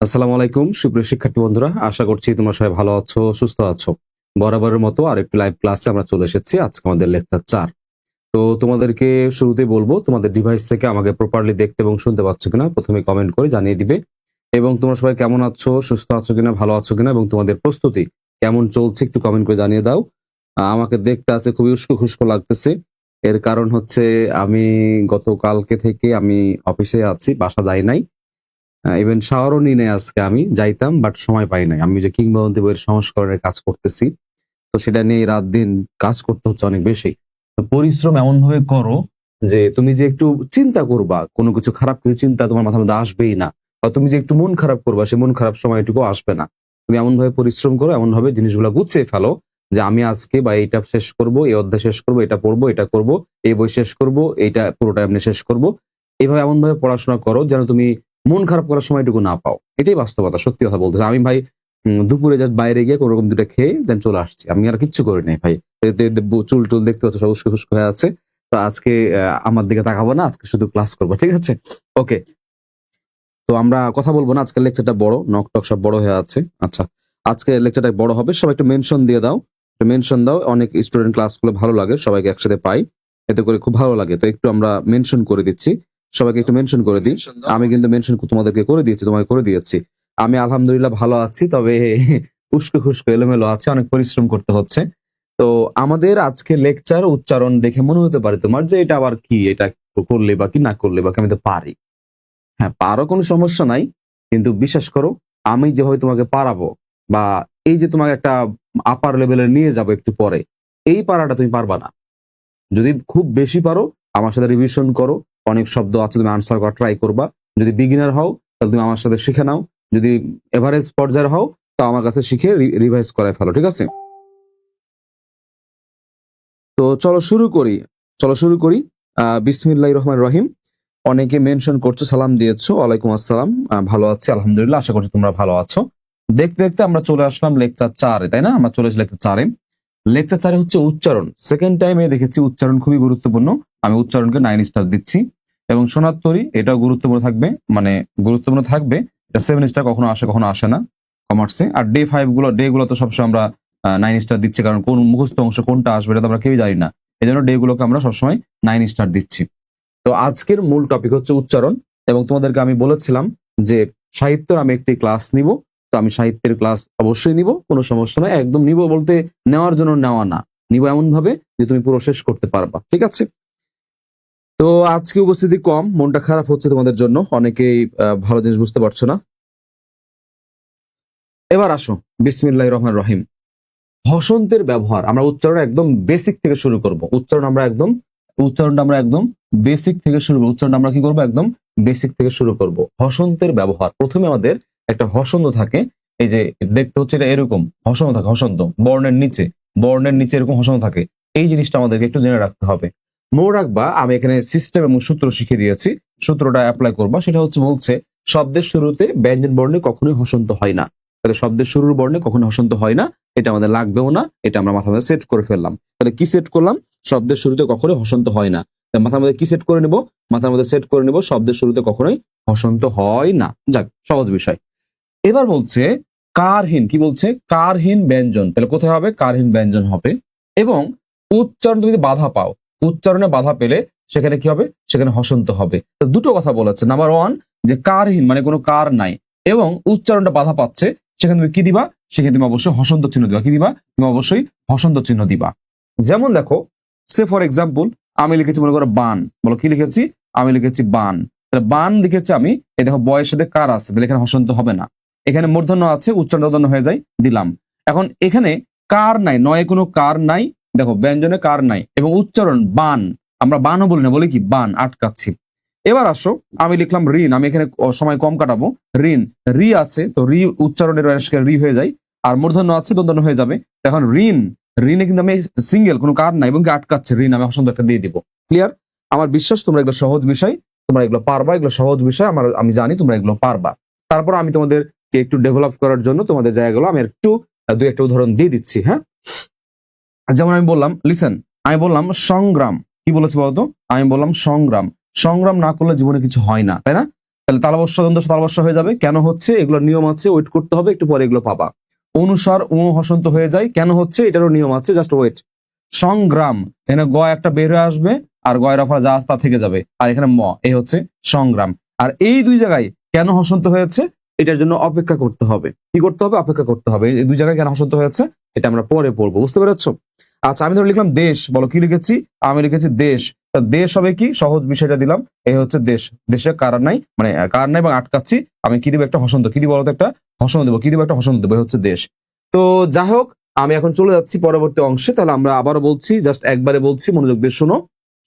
আসসালামু আলাইকুম সুপ্রিয় শিক্ষার্থী বন্ধুরা, আশা করছি তোমরা সবাই ভালো আছো, সুস্থ আছো। বরাবরের মতো আরেকটি লাইভ ক্লাসে আমরা চলে এসেছি। আজকে আমাদের লেকচার 4। তো তোমাদেরকে শুরুতেই বলবো, তোমাদের ডিভাইস থেকে আমাকে প্রপারলি দেখতে এবং শুনতে পাচ্ছ কিনা প্রথমে কমেন্ট করে জানিয়ে দিবে। এবং তোমরা সবাই কেমন আছো, সুস্থ আছো কিনা, ভালো আছো কিনা এবং তোমাদের প্রস্তুতি কেমন চলছে একটু কমেন্ট করে জানিয়ে দাও। আমাকে দেখতে আছে খুবই উস্কো খুস্কো লাগতেছে। এর কারণ হচ্ছে আমি গতকালকে থেকে আমি অফিসে আছি, বাসা যাই নাই। ইভেন শাওয়ারও নিই নাই আজকে, আমি যাইতাম বাট সময় পাই নাই। আমি যে কিংবদন্তি বইয়ের সংস্করণের কাজ করতেছি, তো সেটা নিয়ে রাত দিন কাজ করতে হচ্ছে অনেক বেশি। তো পরিশ্রম এমন ভাবে করো যে তুমি যে একটু চিন্তা করবা, কোনো কিছু খারাপ কিছু চিন্তা তোমার মাথার মধ্যে আসবেই না। বা তুমি যে একটু মন খারাপ করবা, সে মন খারাপ সময়টুকু আসবে না। তুমি এমন ভাবে পরিশ্রম করো, এমন ভাবে জিনিসগুলো গুছিয়ে ফেলো যে আমি আজকে বা এইটা শেষ করব, এই অধ্যায় শেষ করব, এটা পড়বো, এটা করব, এই বই শেষ করব, এইটা পুরোটা এমনি শেষ করব। এইভাবে এমন ভাবে পড়াশোনা করো যেন তুমি মন খারাপ করার সময়টুকু না পাও। এটাই বাস্তবতা, সত্যি কথা বলতেছে। আমি ভাই দুপুরে জাস্ট বাইরে গিয়ে কোনো রকম দুটো খেয়ে দেন চলে আসছি। আমি আর কিচ্ছু করি নাই ভাই। চুল টুল দেখতে পাচ্ছ সব উস্কো খুস্কো হয়ে আছে। তো আজকে আমার দিকে তাকাবো না, আজকে শুধু ক্লাস করবো, ঠিক আছে? ওকে। তো আমরা কথা বলবো না, আজকের লেকচারটা বড়, নক টক সব বড় হয়ে আছে। আচ্ছা, আজকে লেকচারটা বড় হবে, সবাই একটু মেনশন দিয়ে দাও। মেনশন দাও, অনেক স্টুডেন্ট ক্লাসগুলো ভালো লাগে, সবাইকে একসাথে পাই, এতে করে খুব ভালো লাগে। তো একটু আমরা মেনশন করে দিচ্ছি, সবাইকে একটু মেনশন করে দিই। আমি কিন্তু মেনশন তোমাদেরকে করে দিয়েছি, তোমাকে করে দিয়েছি। আমি আলহামদুলিল্লাহ ভালো আছি, তবে উস্কো খুস্কো এলোমেলো আছে, অনেক পরিশ্রম করতে হচ্ছে। তো আমাদের আজকে লেকচার উচ্চারণ দেখে মনে হতে পারে তোমার যে এটা আবার কি, এটা করলে বা কি না করলে বা কি, আমি তো পারি। হ্যাঁ, পারো, কোনো সমস্যা নাই। কিন্তু বিশ্বাস করো, আমি যেভাবে তোমাকে পারাবো বা এই যে তোমাকে একটা আপার লেভেলে নিয়ে যাবো একটু পরে, এই পারাটা তুমি পারবা না। যদি খুব বেশি পারো, আমার সাথে রিভিশন করো। অনেক শব্দ আছে, তুমি আনসার করা ট্রাই করবা। যদি বিগিনার হও, তাহলে তুমি আমার সাথে শিখে নাও। যদি এভারেজ পর্যায়ের হও, তো আমার কাছে শিখে রিভাইজ করায় ফেলো, ঠিক আছে? তো চলো শুরু করি। বিসমিল্লাহির রহমানির রহিম। অনেকে মেনশন করছো, সালাম দিয়েছো, ওয়ালাইকুম আসসালাম। ভালো আছি আলহামদুলিল্লাহ, আশা করছি তোমরা ভালো আছো। দেখতে দেখতে আমরা চলে আসলাম লেকচার 4-এ, তাই না? আমরা চলে এসেছি লেকচার 4-এ। লেকচার 4-এ হচ্ছে উচ্চারণ। সেকেন্ড টাইমে দেখেছি উচ্চারণ খুবই গুরুত্বপূর্ণ। আমি উচ্চারণকে 9 স্টার দিচ্ছি। এবং শোনার তরি, এটাও গুরুত্বপূর্ণ থাকবে, মানে গুরুত্বপূর্ণ থাকবে। এটা 7 স্টার কখনো আসে কখনো আসে না কমার্সে। আর ডে গুলো তো সবসময় আমরা 9 স্টার দিচ্ছি, কারণ কোন মুখস্থ অংশ কোনটা আসবে এটা তো আমরা কেউই জানি না। এই জন্য ডে গুলোকে আমরা সবসময় 9 স্টার দিচ্ছি। তো আজকের মূল টপিক হচ্ছে উচ্চারণ। এবং তোমাদেরকে আমি বলেছিলাম যে সাহিত্যের আমি একটি ক্লাস নিব। তো আমি সাহিত্যের ক্লাস অবশ্যই নিব, কোনো সমস্যা নয়। একদম নিব বলতে নেওয়ার জন্য নেওয়া না, নিব এমন ভাবে যে তুমি পুরো শেষ করতে পারবা, ঠিক আছে? তো আজকে উপস্থিতি কম, মনটা খারাপ হচ্ছে তোমাদের জন্য, অনেকেই ভালো জিনিস বুঝতে পারছো না। এবার আসো, বিসমিল্লাহির রহমানির রহিম। হসন্তের ব্যবহার আমরা উচ্চারণ একদম বেসিক থেকে শুরু করব। উচ্চারণটা আমরা একদম বেসিক থেকে শুরু করব। উচ্চারণটা আমরা কি করব? একদম বেসিক থেকে শুরু করব। হসন্তের ব্যবহার, প্রথমে আমাদের একটা হসন্ত থাকে। এই যে দেখতে হচ্ছে এটা এরকম হসন্ত থাকে, হসন্ত বর্ণের নিচে এরকম হসন্ত থাকে। এই জিনিসটা আমাদেরকে একটু জেনে রাখতে হবে। মনে রাখবা, আমি এখানে সিস্টেম এবং সূত্র শিখিয়ে দিয়েছি, সূত্রটা অ্যাপ্লাই করবা। সেটা হচ্ছে বলছে শব্দের শুরুতে ব্যঞ্জন বর্ণে কখনোই হসন্ত হয় না। তাহলে শব্দের শুরুর বর্ণে কখনো হসন্ত হয় না, এটা আমাদের লাগবেও না, এটা আমরা মাথার মধ্যে সেট করে ফেললাম। তাহলে কি সেট করলাম? শব্দের শুরুতে কখনোই হসন্ত হয় না। মাথার মধ্যে কি সেট করে নেব? মাথার মধ্যে সেট করে নেব শব্দের শুরুতে কখনোই হসন্ত হয় না। যাক, সহজ বিষয়। এবার বলছে কারহীন, কি বলছে? কারহীন ব্যঞ্জন। তাহলে কোথায় হবে? কারহীন ব্যঞ্জন হবে। এবং উচ্চারণ তুমি যদি বাধা পাও, উচ্চারণে বাধা পেলে সেখানে কি হবে? সেখানে হসন্ত হবে। তো দুটো কথা বলেছে। নাম্বার 1, যে কারহীন মানে কোনো কার নাই, এবং উচ্চারণটা বাধা পাচ্ছে, সেখানে তুমি কি দিবা? সেখানে তুমি অবশ্যই হসন্ত চিহ্ন দিবা। কি দিবা? তুমি অবশ্যই হসন্ত চিহ্ন দিবা। যেমন দেখো, সে ফর এক্সাম্পল, আমি লিখেছি মনে করো বান। বলো কি লিখেছি? আমি লিখেছি বান। তাহলে বান লিখেছি আমি, এই দেখো বয়ের সাথে কার আছে, তাহলে এখানে হসন্ত হবে না। এখানে মূর্ধন্য আছে, উচ্চারণ মূর্ধন্য হয়ে যায়, দিলাম। এখন এখানে কার নাই, নয় কোনো কার নাই, দেখো ব্যঞ্জনে কার নাই, এবং উচ্চারণ বান, আমরা বানও বলি না, বলি কি? বান, আটকাচ্ছি। এবার আসো, আমি লিখলাম ঋণ, আমি এখানে সময় কম কাটাবো। ঋণ, রি আছে, তো রি উচ্চারণের রি হয়ে যায়। আর মূর্ধন্য আছে, দন্তন্য হয়ে যাবে। এখন ঋণ, ঋণে কিন্তু আমি সিঙ্গেল, কোনো কার নাই এবং আটকাচ্ছে, ঋণ আমি হসন্ত একটা দিয়ে দিব। ক্লিয়ার? আমার বিশ্বাস তোমরা এগুলো সহজ বিষয়, তোমরা এগুলো পারবা, এগুলো সহজ বিষয়, আমি জানি তোমরা এগুলো পারবা। তারপর আমি তোমাদেরকে একটু ডেভেলপ করার জন্য তোমাদের জায়গাগুলো আমি একটু দুই একটা উদাহরণ দিয়ে দিচ্ছি। হ্যাঁ, যেমন আমি বললাম, লিসেন, আমি বললাম সংগ্রাম। কি বলেছি বলতো? আমি বললাম সংগ্রাম। সংগ্রাম না করলে জীবনে কিছু হয় না, তাই না? তাহলে তালবস্য দন্তস্ব তালবস্য হয়ে যাবে। কেন হচ্ছে এগুলো নিয়ম আছে, ওয়েট করতে হবে, একটু পরে এগুলো পাবা। অনুসার ও হসন্ত হয়ে যায়, কেন হচ্ছে এটারও নিয়ম আছে, জাস্ট ওয়েট। সংগ্রাম, এখানে গ একটা বের হয়ে আসবে আর গয়ের অফার যা তা থেকে যাবে, আর এখানে ম, এই হচ্ছে সংগ্রাম। আর এই দুই জায়গায় কেন হসন্ত হয়েছে এটার জন্য অপেক্ষা করতে হবে। কি করতে হবে? অপেক্ষা করতে হবে। এই দুই জায়গায় কেন হসন্ত হয়েছে এটা আমরা পরে পড়বো, বুঝতে পেরেছো? আচ্ছা, আমি ধরে লিখলাম দেশ, বলো কি লিখেছি? আমি লিখেছি দেশ। তা দেশ হবে কি? সহজ বিষয়টা দিলাম, এই হচ্ছে দেশ। দেশে কার নাই, মানে কার নাই এবং আটকাচ্ছি, আমি কি দিব? একটা হসন্ত। কি দিব বলতো? একটা হসন্ত দেবো। কি দিব? একটা হসন্ত দেবো, এই হচ্ছে দেশ। তো যাই হোক, আমি এখন চলে যাচ্ছি পরবর্তী অংশে। তাহলে আমরা আবারও বলছি, জাস্ট একবারে বলছি, মনোযোগ দিয়ে শোনো।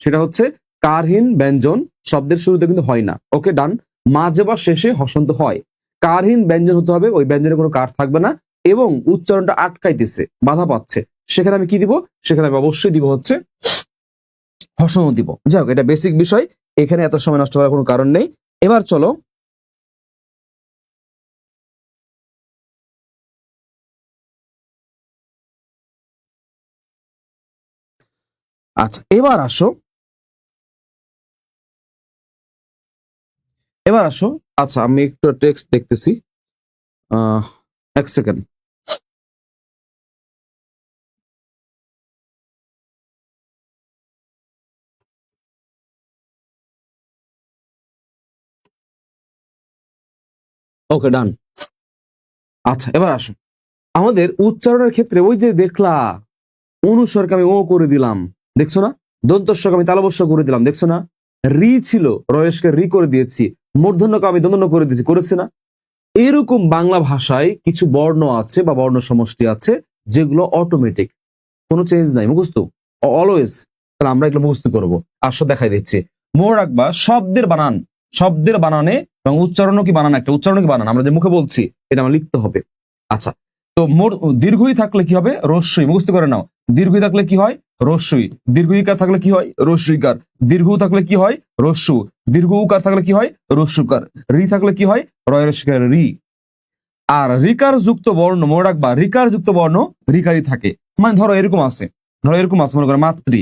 সেটা হচ্ছে কারহীন ব্যঞ্জন শব্দের শুরুতে কিন্তু হয় না। ওকে, ডান। মাঝে বা শেষে হসন্ত হয়। কারহীন ব্যঞ্জন হতে হবে, ওই ব্যঞ্জনে কোনো কার থাকবে না এবং উচ্চারণটা আটকাইতেছে, বাধা পাচ্ছে, সেখানে আমি কি দিব? সেখানে আমি অবশ্যই দিব হচ্ছে হসন্ত দিব। যাই হোক, এটা বেসিক বিষয়, এখানে এত সময় নষ্ট করার কোনো কারণ নেই। এবার চলো আচ্ছা এবার আসো, এবার আসো। আচ্ছা, আমি একটু টেক্সট দেখতেছি, আহ এক সেকেন্ড। ওকে, ডান। আচ্ছা, এবার আসো আমাদের উচ্চারণের ক্ষেত্রে। ওই যে দেখলা অনুস্বরকে আমি ও করে দিলাম, দেখছো না? দন্তস্বরকে আমি তালবস্য করে দিলাম, দেখছো না? রি ছিল, রয়েশকে রি করে দিয়েছি। মূর্ধন্যকে আমি দন্তন্য করে দিয়েছি, করেছে না? এরকম বাংলা ভাষায় কিছু বর্ণ আছে বা বর্ণ সমষ্টি আছে যেগুলো অটোমেটিক, কোনো চেঞ্জ নাই, মুখস্থ অলওয়েজ। তাহলে আমরা এগুলো মুখস্থ করবো। আসো দেখাই দিচ্ছি। মনে রাখবা শব্দের বানান, শব্দের বানানে এবং উচ্চারণও কি বানান, একটা উচ্চারণ কি বানান, আমরা যে মুখে বলছি এটা আমার লিখতে হবে। আচ্ছা, তো মোর দীর্ঘই থাকলে কি হবে? রস্যই, মুখস্থ করে নাও। দীর্ঘই থাকলে কি হয়? রস্যই। দীর্ঘইকার থাকলে কি হয়? রস্যইকার। দীর্ঘ থাকলে কি হয়? রস্যু। দীর্ঘ উকার থাকলে কি হয়? রস্যুকার। রি থাকলে কি হয়? রয়ের রি। আর রিকার যুক্ত বর্ণ মনে রাখবা, রিকার যুক্ত বর্ণ রিকারই থাকে। মানে ধরো এরকম আছে, ধরো এরকম আছে, মনে করো মাতৃ,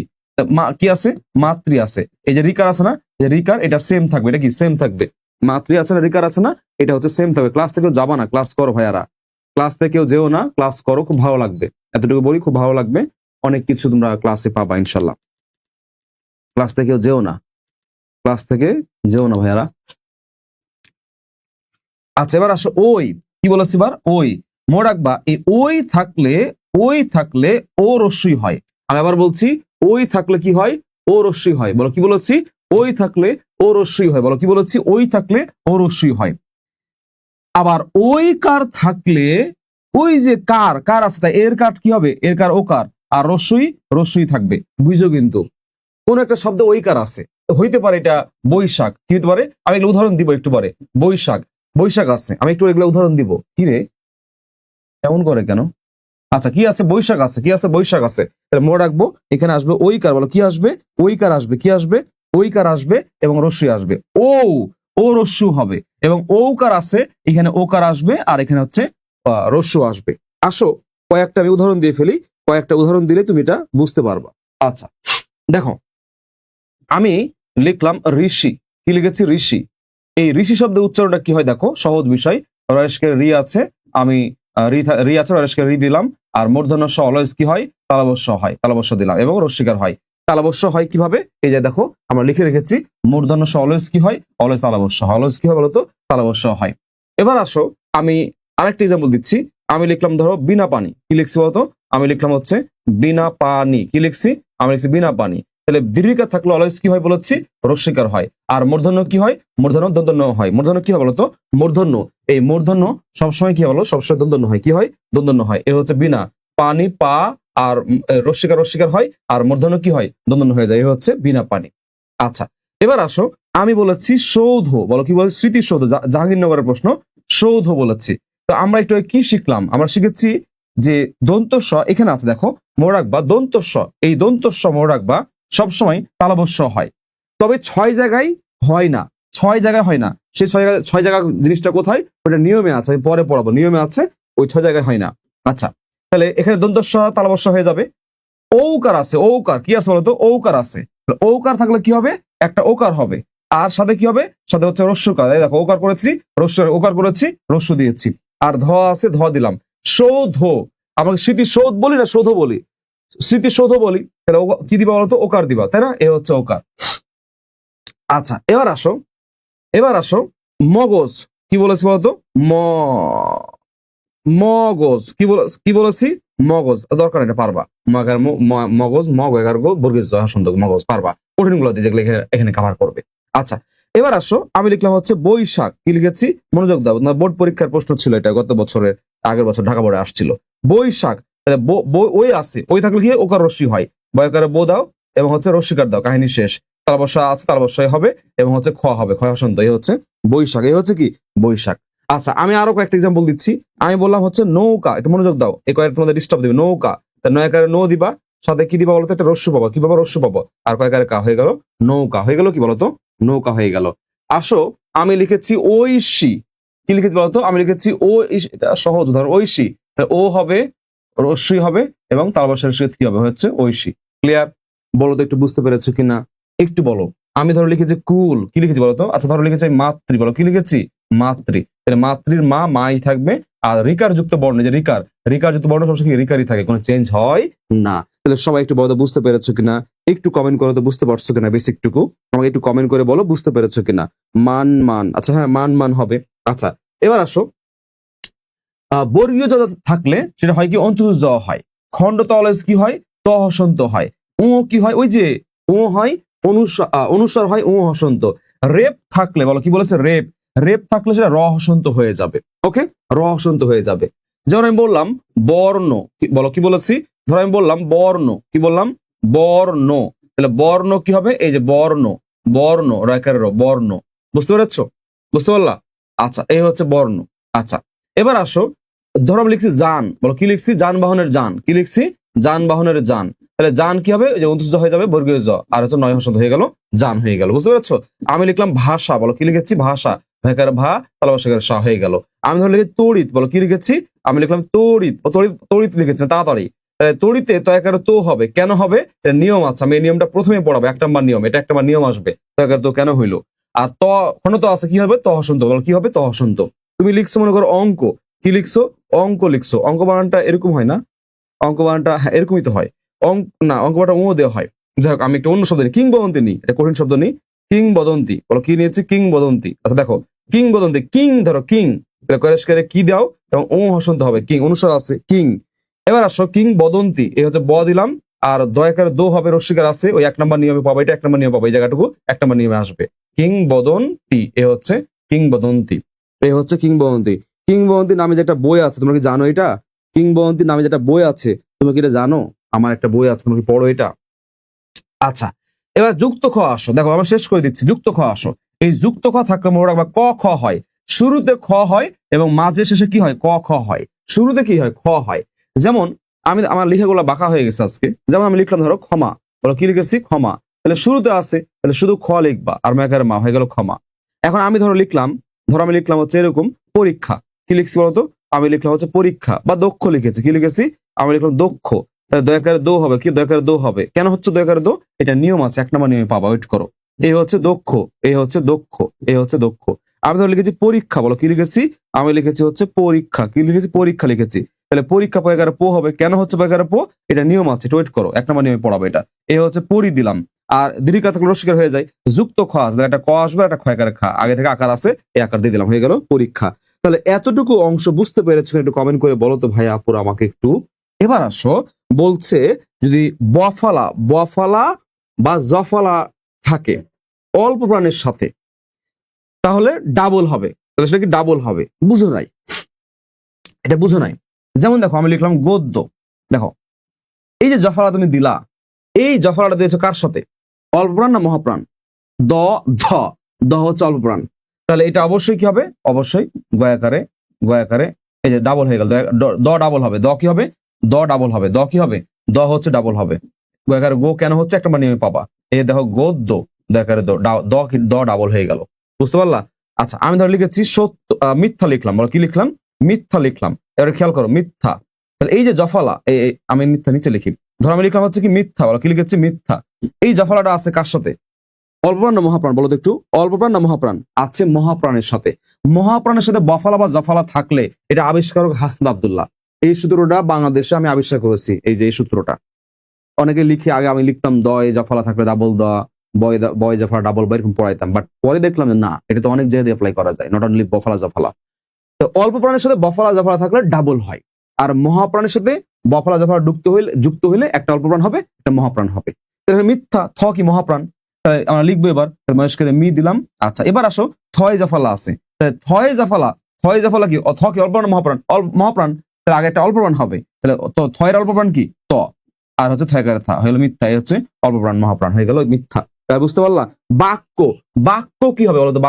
কি আছে? মাতৃ আছে। এই যে রিকার আছে না, যে রিকার, এটা সেম থাকবে। এটা কি সেম থাকবে? মাতৃ আছে না, রিকার আছে না, এটা হচ্ছে সেম থাকবে। ক্লাস থেকেও যাবা না, ক্লাস করো ভাইয়ারা, ক্লাস থেকেও যেও না, ক্লাস করো, খুব ভালো লাগবে। এতটুকু বলি, খুব ভালো লাগবে, অনেক কিছু তোমরা ক্লাসে পাবা ইনশাল্লাহ। ক্লাস থেকেও যেও না, ক্লাস থেকে যেও না ভাইয়ারা। আচ্ছা, এবার আসো ওই, কি বলেছি এবার? ওই। মনে রাখবা এই ওই থাকলে, ওই থাকলে ও রস্যই হয়। আমি আবার বলছি, ওই থাকলে কি হয়? ও রস্যই হয়। বলো কি বলেছি? ওই থাকলে ও রস্যই হয়। বলো কি বলেছি? ওই থাকলে ও রস্যই হয়। আবার ওই কার থাকলে, ওই যে কার, কার আছে তাই এর কার কি হবে? এর কার ও কার, আর রস্যই রস্যই থাকবে। বুঝো কিন্তু কোন একটা শব্দে ওই কার আছে, হইতে পারে এটা বৈশাখ, কি হতে পারে? আমি এগুলো উদাহরণ দিব একটু পরে। বৈশাখ, বৈশাখ আছে, আমি একটু এগুলো উদাহরণ দিব। কি রে এমন করে কেন? আচ্ছা, কি আছে? বৈশাখ আছে। কি আছে? বৈশাখ আছে। তাহলে মনে রাখবো, এখানে আসবে ওই কার। বলো কি আসবে? ওই কার আসবে। কি আসবে? ওই কার আসবে এবং রস্যই আসবে। ও, ও রস্যু হবে এবং ওকার আছে, এখানে ওকার আসবে আর এখানে হচ্ছে রস্যু আসবে। আসো কয়েকটা আমি উদাহরণ দিয়ে ফেলি, কয়েকটা উদাহরণ দিলে তুমি এটা বুঝতে পারবা। আচ্ছা দেখো, আমি লিখলাম ঋষি। কি লিখেছি? ঋষি। এই ঋষি শব্দের উচ্চারণটা কি হয় দেখো, সহজ বিষয়। রয়েশকের রি আছে, আমি রি আছে, রয়েশকের রি দিলাম। আর মূর্ধন্য স অলওয়েজ কি হয়? তালবস্য হয়, তালবস্য দিলাম এবং রস্বীকার হয়। তালবস্য হয় কিভাবে? এই যে দেখো আমরা লিখে রেখেছি, মূর্ধন্য স অলওয়েজ কি হয়? অলওয়েজ তালবস্য হয়। অলওয়েজ কি হয় বলতো? তালবস্য হয়। এবার আসো, আমি আরেকটা এক্সাম্পল দিচ্ছি। আমি লিখলাম ধরো বিনা পানি। কি লিখছি বলতো? আমি লিখলাম হচ্ছে বিনা পানি। কি লিখছি? আমি লিখছি বিনা পানি। তাহলে দীর্ঘিকার থাকলে অলওয়েজ কি হয় বলেছি? রস্বীকার হয়। আর মূর্ধন্য কি হয়? মূর্ধন্য দন্তন্য হয়। মূর্ধন্য কি হয় বলতো? মূর্ধন্য। এই মূর্ধন্য সবসময় কি হলো? সবসময় দন্তন্য হয়। কি হয়? দন্তন্য হয়। এ হচ্ছে বিনা পানি, পা আর রস্বীকার রস্বীকার হয়, আর মূর্ধন্য কি হয়? দন্তন্য হয়ে যায়। এ হচ্ছে বিনা পানি। আচ্ছা, এবার আসো, আমি বলেছি সৌধ। বলো কি বলে? স্মৃতিসৌধ। জাহাঙ্গীরনগরের প্রশ্ন, সৌধ বলেছি। তো আমরা একটু কি শিখলাম? আমরা শিখেছি যে দন্তস্ব এখানে আছে, দেখো মনে রাখবা দন্তস্ব, এই দন্তস্ব মনে রাখবা সবসময় তালবস্য হয়, তবে 6 জায়গায় হয় না। 6 জায়গায় হয় না। সেই 6 জায়গা জিনিসটা কোথায়? ওটা নিয়মে আছে, আমি পরে পড়াবো। নিয়মে আছে, ওই 6 জায়গায় হয় না। আচ্ছা, তাহলে এখানে দন্তস্ব তালবস্য হয়ে যাবে। ঔকার আছে, ঔকার কি আছে বলতো? ঔকার আছে। ঔকার থাকলে কি হবে? একটা ওকার হবে। আর সাথে কি হবে, সাথে হচ্ছে রস্যকার। এই দেখো ওকার করেছি, ওকার করেছি, রস্য দিয়েছি। আর ধ আছে, ধ দিলাম। সৌধ, আমাকে স্মৃতিসৌধ বলি না সৌধ বলি, স্মৃতিসৌধ বলি, তাহলে কি দিবা বলতো, ওকার দিবা, তাই না? এ হচ্ছে ওকার। আচ্ছা এবার আসো মগজ। কি বলেছি বলতো, মগজ। কি বলেছি, মগজ। দরকার এটা পারবা, মগজ, মগ এগার গো বর্গের জয় হসন্ত, মগজ পারবা, কঠিন গুলো দিয়ে যেগুলো এখানে কভার করবে। আচ্ছা এবার আসো, আমি লিখলাম হচ্ছে বৈশাখ। কি লিখেছি, মনোযোগ দাও, বোর্ড পরীক্ষার প্রশ্ন ছিল এটা, গত বছরের আগের বছর ঢাকা বোর্ডে আসছিল। বৈশাখ, তাহলে ওই আছে, ওই থাকলে কি ওকার রশ্মি হয়, বয়কারে বো দাও এবং হচ্ছে রশ্মিকার দাও, কাহিনী শেষ। তালবস্যা আছে, তালবস্যায় হবে এবং হচ্ছে খ হবে, ক্ষয় হসন্ত। এই হচ্ছে বৈশাখ, এই হচ্ছে কি বৈশাখ। আচ্ছা আমি আরো কয়েকটা এক্সাম্পল দিচ্ছি। আমি বললাম হচ্ছে নৌকা, একটু মনোযোগ দাও, এই কয়েকটা তোমাদের ডিস্টার্ব দিবে। নৌকা, নয়কারে নো দিবা, সাথে কি দিবা বলতো, একটা রস্য পাবো। কি পাবো, রস্য পাবো। আর কয়েকারে কা হয়ে গেল, নৌকা হয়ে গেল, কি বলতো, নৌকা হয়ে গেল। আসো আমি লিখেছি ঐশী। কি লিখেছি বলতো, আমি লিখেছি ও, এটা সহজ, ধর ঐশী, ও হবে, রস্যই হবে এবং তালবস্যার সাথে কি হবে, হচ্ছে ঐশী। ক্লিয়ার? বলো তো একটু বুঝতে পেরেছো কিনা, একটু বলো। আমি ধরো লিখেছি কুল। কি লিখেছি বলতো, আচ্ছা ধরো লিখেছি মাতৃ, বলো কি লিখেছি, মাতৃ। তাহলে মাতৃর মা, মাই থাকবে। আর রিকার যুক্ত বর্ণ, যে রিকার যুক্ত বর্ণ সবসময় রিকারই থাকে, কোনো চেঞ্জ হয় না। তাহলে সবাই একটু বলো বুঝতে পেরেছো কিনা, একটু কমেন্ট করো তো বুঝতে পারছো কিনা, বেসিকটুকু আমাকে একটু কমেন্ট করে বলো বুঝতে পেরেছো কিনা। মান, আচ্ছা হ্যাঁ মান হবে। আচ্ছা এবার আসো, বর্গীয় জ থাকলে সেটা হয় কি, অন্তর্জ জ হয়। খণ্ড তলেজ কি হয়, ত হসন্ত হয়। ও কি হয়, ওই যে ও হয়, অনুস্বার হয়, ও হসন্ত। রেপ থাকলে, বলো কি বলেছে, রেপ থাকলে সেটা র হসন্ত হয়ে যাবে। ওকে, র হসন্ত হয়ে যাবে। যেমন আমি বললাম বর্ণ, বলো কি বলেছি, ধরো আমি বললাম বর্ণ, কি বললাম, বর্ণ। তাহলে বর্ণ কি হবে, এই যে বর্ণ রাকার র, বর্ণ। বুঝতে পেরেছো, বুঝতে পারলা? আচ্ছা এই হচ্ছে বর্ণ। আচ্ছা এবার আসো, ধরো আমি লিখছি যান, বলো কি লিখছি, যানবাহনের যান। কি লিখছি, যানবাহনের যান। তাহলে যান কি হবে, যে অন্তর্জ হয়ে যাবে, বর্গীয় জ, আর হচ্ছে নয় হসন্ত হয়ে গেল, যান হয়ে গেল। বুঝতে পেরেছো? আমি লিখলাম ভাষা, বলো কি লিখেছি, ভাষা, ভাইকার ভা, তালবস্যাকার সা হয়ে গেল। আমি ধরো লিখেছি তড়িৎ, বলো কি লিখেছি, আমি লিখলাম তড়িৎ, তড়িৎ লিখেছি, তাড়াতাড়ি। তড়িতে তয়কার তো হবে, কেন হবে, এটা নিয়ম আছে, আমি এই নিয়মটা প্রথমে পড়াবো, এক নম্বর নিয়ম, এটা একটা নিয়ম আসবে, তয়কার তো কেন হইলো। আর ত ক্ষণ তো আছে, কি হবে, ত হসন্ত, বলো কি হবে, ত হসন্ত। তুমি লিখছো মনে করো অঙ্ক, কি লিখছো, অঙ্ক লিখছো, অঙ্ক বানানটা এরকম হয় না, অঙ্ক বানানটা হ্যাঁ এরকমই তো হয়, না অঙ্ক বানানটা ও দেওয়া হয়। যাই হোক আমি একটা অন্য শব্দ নিই, কিংবদন্তি নিই, এটা কঠিন শব্দ নেই, কিংবদন্তি। বলো কি নিয়েছি, কিংবদন্তি। আচ্ছা দেখো কিংবদন্তি, কিং ধরো কিং, করে কি দাও এবং ও হসন্ত হবে, কিং, অনুসার আছে কিং। এবার আসো কিংবদন্তি, এই হচ্ছে ব দিলাম, আর দয়াকার দো হবে, রস্বীকার আছে, ওই এক নম্বর নিয়মে পাবো, এটা এক নম্বর নিয়মে পাবো, এই জায়গাটুকু এক নম্বর নিয়মে আসবে। কিংবদন্তি, এ হচ্ছে কিংবদন্তি, এই হচ্ছে কিংবদন্তি। কিংবদন্তি নামে যে একটা বই আছে, তোমরা কি জানো এটা? কিংবদন্তি নামে যেটা বই আছে, তুমি কি এটা জানো? আমার একটা বই আছে, তুমি কি পড়ো এটা? আচ্ছা এবার যুক্ত খ আসো, দেখো আমরা শেষ করে দিচ্ছি, যুক্ত খ আসো। এই যুক্ত খ থাকলে মনে রাখবা ক খ হয়, শুরুতে খ হয় এবং মাঝে শেষে কি হয়, ক খ হয়। শুরুতে কি হয়, খ হয়। যেমন আমি, আমার লেখাগুলো বাঁকা হয়ে গেছে আজকে। যেমন আমি লিখলাম ধরো ক্ষমা, বলো কি লিখেছি, ক্ষমা। তাহলে শুরুতে আছে, তাহলে শুধু খ লিখবা, আর মেঘের মা হয়ে গেল ক্ষমা। এখন আমি ধরো লিখলাম, আমি লিখলাম হচ্ছে এরকম পরীক্ষা। কি লিখছি বলতো, আমি লিখলাম হচ্ছে পরীক্ষা, বা দক্ষ লিখেছি। কি লিখেছি, আমি লিখলাম দক্ষ। তাহলে দয়াকারে দো হবে, কি দয়াকারে দো হবে, কেন হচ্ছে দয়াকারে দো, এটা নিয়ম আছে, এক নম্বর নিয়মে পাবা, ওয়েট করো। এই হচ্ছে দক্ষ, এই হচ্ছে দক্ষ, এই হচ্ছে দক্ষ। আমি ধরো লিখেছি পরীক্ষা, বলো কি লিখেছি, আমি লিখেছি হচ্ছে পরীক্ষা। কি লিখেছি, পরীক্ষা লিখেছি। তাহলে পরীক্ষা পয়গারে পো হবে, কেন হচ্ছে পয়গারে পো, এটা নিয়ম আছে, ওয়েট করো, এক নম্বর নিয়মে পড়াবো এটা। এই হচ্ছে পরি দিলাম, আর দীর্ঘ থাকলে রস্বীকার হয়ে যায়, যুক্ত খ আসবে, একটা ক আসবে, একটা ক্ষয়কারে খা, আগে থেকে আকার আছে, এই আকার দিয়ে দিলাম, হয়ে গেল পরীক্ষা। তাহলে এতটুকু অংশ বুঝতে পেরেছো, একটু কমেন্ট করে বলো তো ভাই আপুর আমাকে একটু। এবার আসো, বলছে যদি বফালা বা জফালা থাকে অল্প প্রাণের সাথে, তাহলে ডাবল হবে। তাহলে সেটা কি ডাবল হবে, বুঝো নাই, এটা বুঝো নাই। যেমন দেখো আমি লিখলাম গদ্য, দেখো এই যে জফালা তুমি দিলা, এই জফালাটা দিয়েছো কার সাথে, অল্প প্রাণ না মহাপ্রাণ, দ ধ, দ হচ্ছে অল্প প্রাণ। তাহলে এটা অবশ্যই কি হবে, অবশ্যই গয়াকারে এই যে ডাবল হয়ে গেল, দ ডাবল হবে, দ কি হবে, দ ডাবল হবে, দ কি হবে, দ হচ্ছে ডাবল হবে। গয়াকারে গো কেন হচ্ছে, একটা নিয়মে পাবা। এই দেখো গদ্য, দয়াকারে দ ডাবল হয়ে গেল। বুঝতে পারলা? আচ্ছা আমি ধর লিখেছি সত্য, মিথ্যা লিখলাম, বলো কি লিখলাম, মিথ্যা লিখলাম। এবারে খেয়াল করো মিথ্যা, তাহলে এই যে জফালা, আমি মিথ্যা নিচে লিখি, ধর আমি লিখলাম হচ্ছে কি মিথ্যা, বলো কি লিখেছি, মিথ্যা। এই জফালাটা আছে কার সাথে, অল্প প্রাণ না মহাপ্রাণ বলো তো একটু, অল্প প্রাণ না মহাপ্রাণ? আছে মহাপ্রাণের সাথে। মহাপ্রাণের সাথে বফালা বা জফালা থাকলে এটা আবিষ্কারক হাসনাত আব্দুল্লাহ। এই সূত্রটা বাংলাদেশে আমি আবিষ্কার করেছি, এই যে এই সূত্রটা। অনেকে লিখে, আগে আমি লিখতাম দয় জাফালা থাকলে ডাবল দ, বয় জাফালা ডাবল বা এরকম পড়াইতাম, বাট পরে দেখলাম যে না, এটা তো অনেক জায়গায় অ্যাপ্লাই করা যায়, নট অনলি বফালা জাফালা। তো অল্প প্রাণের সাথে বফালা জাফালা থাকলে ডাবল হয়, আর মহাপ্রাণের সাথে বফালা জাফালা যুক্ত হইলে একটা অল্প প্রাণ হবে, একটা মহাপ্রাণ হবে। তাহলে মিথ্যা, থ কি মহাপ্রাণ? তাহলে আমরা লিখবো এবার, মহেশকে মি দিলাম। আচ্ছা, এবার আসো, থয় জাফালা আছে, তাহলে থয় জাফালা কি? থ কি অল্প প্রাণ মহাপ্রাণ? মহাপ্রাণ, তাহলে আগে একটা অল্প প্রাণ হবে, তাহলে তো থয়ের অল্প প্রাণ কি? ত, আর হচ্ছে থয়কার থা হলো মিথ্যা, এই হচ্ছে অল্প প্রাণ মহাপ্রাণ হয়ে গেল মিথ্যা। বুঝতে পারলা? বাক্য, বাক্য কি হবে বলতো?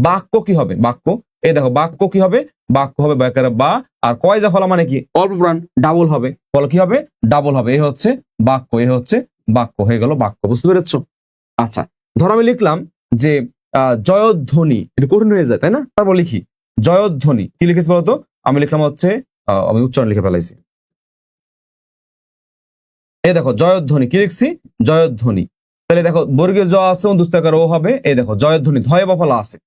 বাক্য কি হবে? বাক্য, এই দেখো বাক্য কি হবে? বাক্য হবে বাক্যের বা, আর কয় জাফলা মানে কি? অল্প প্রাণ, ডাবল হবে। বলো কি হবে? ডাবল হবে। এই হচ্ছে বাক্য, এই হচ্ছে বাক্য, হয়ে গেল বাক্য। বুঝতে পেরেছো? আচ্ছা, ধরো আমি লিখলাম যে জয়ধ্বনি, এটা কঠিন হয়ে যায় তাই না? তারপর লিখি জয়ধ্বনি, কি লিখেছি বলতো? আমি লিখলাম হচ্ছে আমি উচ্চারণ লিখে ফেলাইছি। এই দেখো জয়ধ্বনি, কি লিখছি? জয়ধ্বনি। তাহলে দেখো বর্গীয় জ আছে, দুস্তাকার ও হবে। এই দেখো জয়ধ্বনি, ধয় বফলা আছে।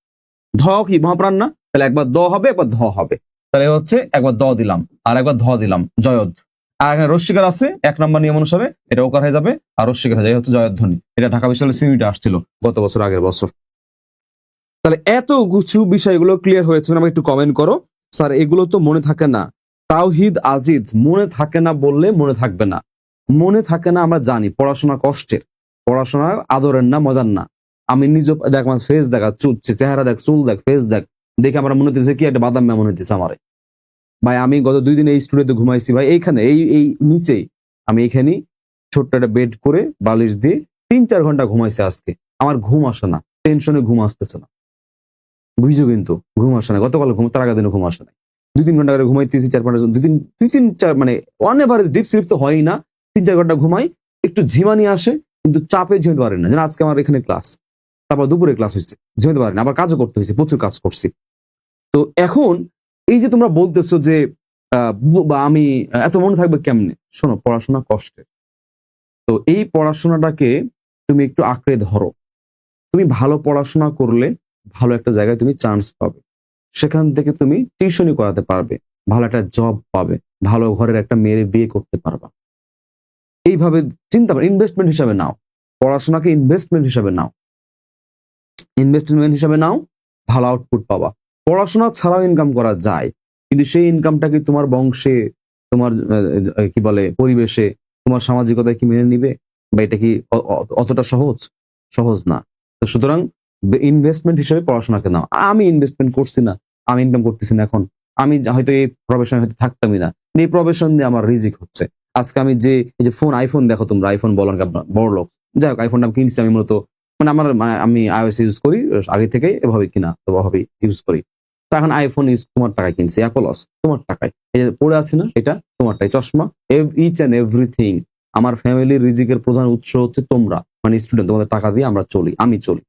ধ কি মহাপ্রাণ না? তাহলে একবার দ হবে, একবার ধ হবে। তাহলে হচ্ছে একবার দ দিলাম আর একবার ধ দিলাম, জয়ধ্। আর এখানে রস্বীকার আছে, 1 নম্বর নিয়ম অনুসারে এটা ওকার হয়ে যাবে, আর রস্বীকার হয়ে যায়, হচ্ছে জয়ধ্বনি। এটা ঢাকা বিশ্ববিদ্যালয়ের সিমিটা আসছিল গত বছর, আগের বছর। তাহলে এত কিছু বিষয়গুলো ক্লিয়ার হয়েছে, আমাকে একটু কমেন্ট করো। স্যার এগুলো তো মনে থাকে না। তাওহিদ আজিজ, মনে থাকে না বললে মনে থাকবে না। মনে থাকে না আমরা জানি, পড়াশোনা কষ্টের, পড়াশোনা আদরের না, মজার না। আমি নিজে দেখ, আমার ফেস দেখা, চেহারা দেখ, চুল দেখ, ফেস দেখ, দেখে আমার মনে হতেছে কি একটা বাদাম মনে হইতেছে আমারে। ভাই আমি গত 2 দিন এই স্টুডিওতে ঘুমাইছি ভাই, এইখানে এই এই নিচেই, আমি এখানে ছোট্ট একটা বেড করে বালিশ দিয়ে 3-4 ঘন্টা ঘুমাইছি আজকে। আমার ঘুম আসে না, টেনশনে ঘুম আসতেছে না, বুঝছো? কিন্তু ঘুম আসে না, গতকাল ঘুম, তার আগের দিনও ঘুম আসে না। 2-3 ঘন্টা করে ঘুমাইতেছি, 4-5 2-3-4 মানে অন এভারেজ, ডিপ স্লিপ তো হয়ই না, 3-4 ঘন্টা ঘুমাই, একটু ঝিমানি আসে, কিন্তু চাপে ঝিমাতে পারি না। যেন আজকে আমার এখানে ক্লাস, তারপর দুপুরে ক্লাস হয়েছে, ঝিমাতে পারি না, আবার কাজও করতে হয়েছে, প্রচুর কাজ করছি। তো এখন এই যে তোমরা বলতেছো যে আমি এত মনে থাকবে কেমনে, শোনো পড়াশোনা কষ্টের। তো এই পড়াশোনাটাকে তুমি একটু আঁকড়ে ধরো। তুমি ভালো পড়াশোনা করলে ভালো একটা জায়গায় তুমি চান্স পাবে, সেখান থেকে তুমি টিউশনই করাতে পারবে, ভালো একটা জব পাবে, ভালো ঘরের একটা মেয়ের বিয়ে করতে পারবা। এইভাবে চিন্তা করো, ইনভেস্টমেন্ট হিসাবে নাও, পড়াশোনাকে ইনভেস্টমেন্ট হিসাবে নাও, ইনভেস্টমেন্ট হিসাবে নাও, ভালো আউটপুট পাবা। পড়াশোনা ছাড়াও ইনকাম করা যায়, কিন্তু সেই ইনকামটাকে তোমার বংশে, তোমার কি বলে পরিবেশে, তোমার সামাজিকতায় কি মেনে নিবে? বা এটা কি অতটা সহজ? সহজ না। তো সুতরাং ইনভেস্টমেন্ট হিসেবে পড়াশোনাকে নাও। আমি ইনভেস্টমেন্ট করছি না, আমি ইনকাম করতেছি না, এখন আমি হয়তো এই প্রফেশনে হয়তো থাকতামই না, এই প্রফেশন দিয়ে আমার রিজিক হচ্ছে। আজকে আমি যে এই যে ফোন, আইফোন দেখো তোমরা, আইফোন বলো না বড় লোক, যাই হোক আইফোনটা আমি কিনছি, আমি মূলত মানে আমার আমি iOS ইউজ করি আগে থেকে, এভাবে কিনা তো এভাবে ইউজ করি। তো এখন আইফোন ইউজ তোমার টাকায় কিনছি, অ্যাপলস তোমার টাকায়, এই যে পড়ে আছে না এটা তোমারটাই, চশমা, ইচ এন্ড এভরিথিং। আমার ফ্যামিলির রিজিকের প্রধান উৎস হচ্ছে তোমরা, মানে স্টুডেন্ট, তোমাদের টাকা দিয়ে আমরা চলি, আমি চলি।